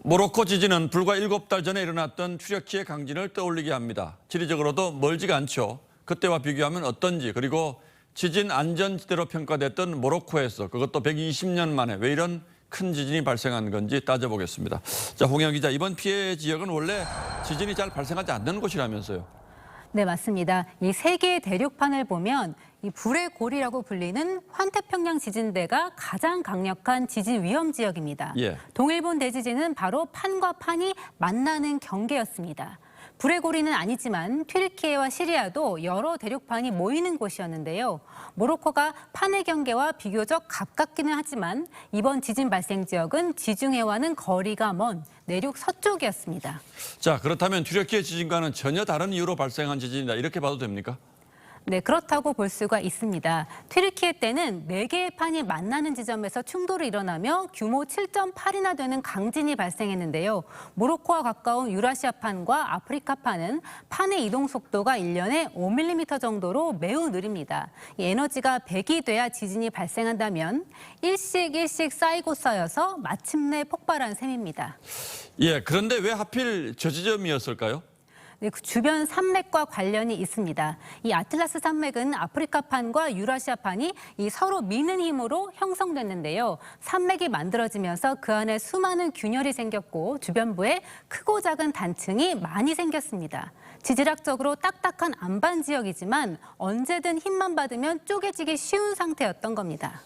모로코 지진은 불과 7달 전에 일어났던 튀르키예 강진을 떠올리게 합니다. 지리적으로도 멀지가 않죠. 그때와 비교하면 어떤지, 그리고 지진 안전지대로 평가됐던 모로코에서 그것도 120년 만에 왜 이런 큰 지진이 발생한 건지 따져보겠습니다. 자, 홍영 기자, 이번 피해 지역은 원래 지진이 잘 발생하지 않는 곳이라면서요. 네, 맞습니다. 이 세계 대륙판을 보면 이 불의 골이라고 불리는 환태평양 지진대가 가장 강력한 지진 위험 지역입니다. 예. 동일본 대지진은 바로 판과 판이 만나는 경계였습니다. 불의 고리는 아니지만 튀르키예와 시리아도 여러 대륙판이 모이는 곳이었는데요. 모로코가 판의 경계와 비교적 가깝기는 하지만 이번 지진 발생 지역은 지중해와는 거리가 먼 내륙 서쪽이었습니다. 자, 그렇다면 튀르키예 지진과는 전혀 다른 이유로 발생한 지진이다, 이렇게 봐도 됩니까? 네, 그렇다고 볼 수가 있습니다. 튀르키예 때는 4개의 판이 만나는 지점에서 충돌이 일어나며 규모 7.8이나 되는 강진이 발생했는데요. 모로코와 가까운 유라시아 판과 아프리카 판은 판의 이동 속도가 1년에 5mm 정도로 매우 느립니다. 이 에너지가 100이 돼야 지진이 발생한다면 일씩 쌓이고 쌓여서 마침내 폭발한 셈입니다. 예, 그런데 왜 하필 저 지점이었을까요? 네, 그 주변 산맥과 관련이 있습니다. 이 아틀라스 산맥은 아프리카판과 유라시아판이 이 서로 미는 힘으로 형성됐는데요. 산맥이 만들어지면서 그 안에 수많은 균열이 생겼고 주변부에 크고 작은 단층이 많이 생겼습니다. 지질학적으로 딱딱한 안반 지역이지만 언제든 힘만 받으면 쪼개지기 쉬운 상태였던 겁니다.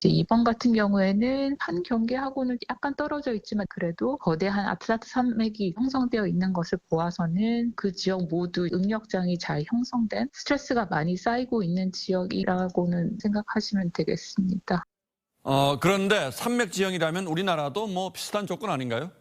이번 같은 경우에는 판 경계하고는 약간 떨어져 있지만 그래도 거대한 아틀라스 산맥이 형성되어 있는 것을 보아서는 그 지역 모두 응력장이 잘 형성된 스트레스가 많이 쌓이고 있는 지역이라고는 생각하시면 되겠습니다. 그런데 산맥 지형이라면 우리나라도 뭐 비슷한 조건 아닌가요?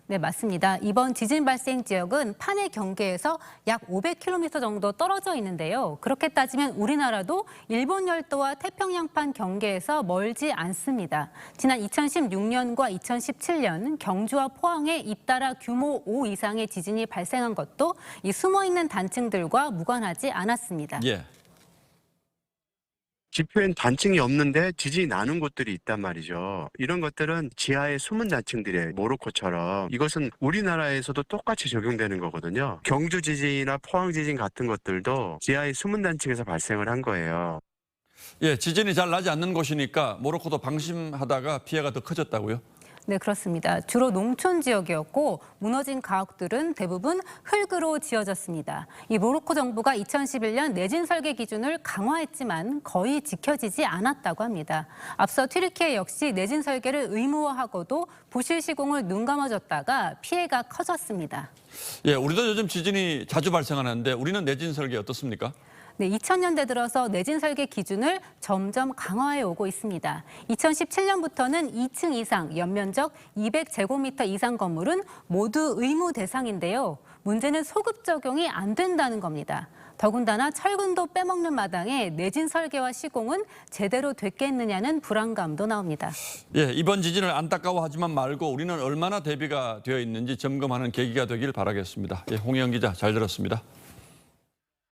네, 맞습니다. 이번 지진 발생 지역은 판의 경계에서 약 500km 정도 떨어져 있는데요. 그렇게 따지면 우리나라도 일본 열도와 태평양판 경계에서 멀지 않습니다. 지난 2016년과 2017년 경주와 포항에 잇따라 규모 5 이상의 지진이 발생한 것도 이 숨어있는 단층들과 무관하지 않았습니다. 예. 지표엔 단층이 없는데 지진이 나는 곳들이 있단 말이죠. 이런 것들은 지하의 숨은 단층들의 모로코처럼 이것은 우리나라에서도 똑같이 적용되는 거거든요. 경주 지진이나 포항 지진 같은 것들도 지하의 숨은 단층에서 발생을 한 거예요. 예, 지진이 잘 나지 않는 곳이니까 모로코도 방심하다가 피해가 더 커졌다고요? 네, 그렇습니다. 주로 농촌 지역이었고 무너진 가옥들은 대부분 흙으로 지어졌습니다. 이 모로코 정부가 2011년 내진 설계 기준을 강화했지만 거의 지켜지지 않았다고 합니다. 앞서 튀르키예 역시 내진 설계를 의무화하고도 부실 시공을 눈 감아줬다가 피해가 커졌습니다. 예, 우리도 요즘 지진이 자주 발생하는데 우리는 내진 설계 어떻습니까? 네, 2000년대 들어서 내진 설계 기준을 점점 강화해 오고 있습니다. 2017년부터는 2층 이상, 연면적 200제곱미터 이상 건물은 모두 의무 대상인데요. 문제는 소급 적용이 안 된다는 겁니다. 더군다나 철근도 빼먹는 마당에 내진 설계와 시공은 제대로 됐겠느냐는 불안감도 나옵니다. 예, 이번 지진을 안타까워하지만 말고 우리는 얼마나 대비가 되어 있는지 점검하는 계기가 되길 바라겠습니다. 예, 홍영 기자 잘 들었습니다.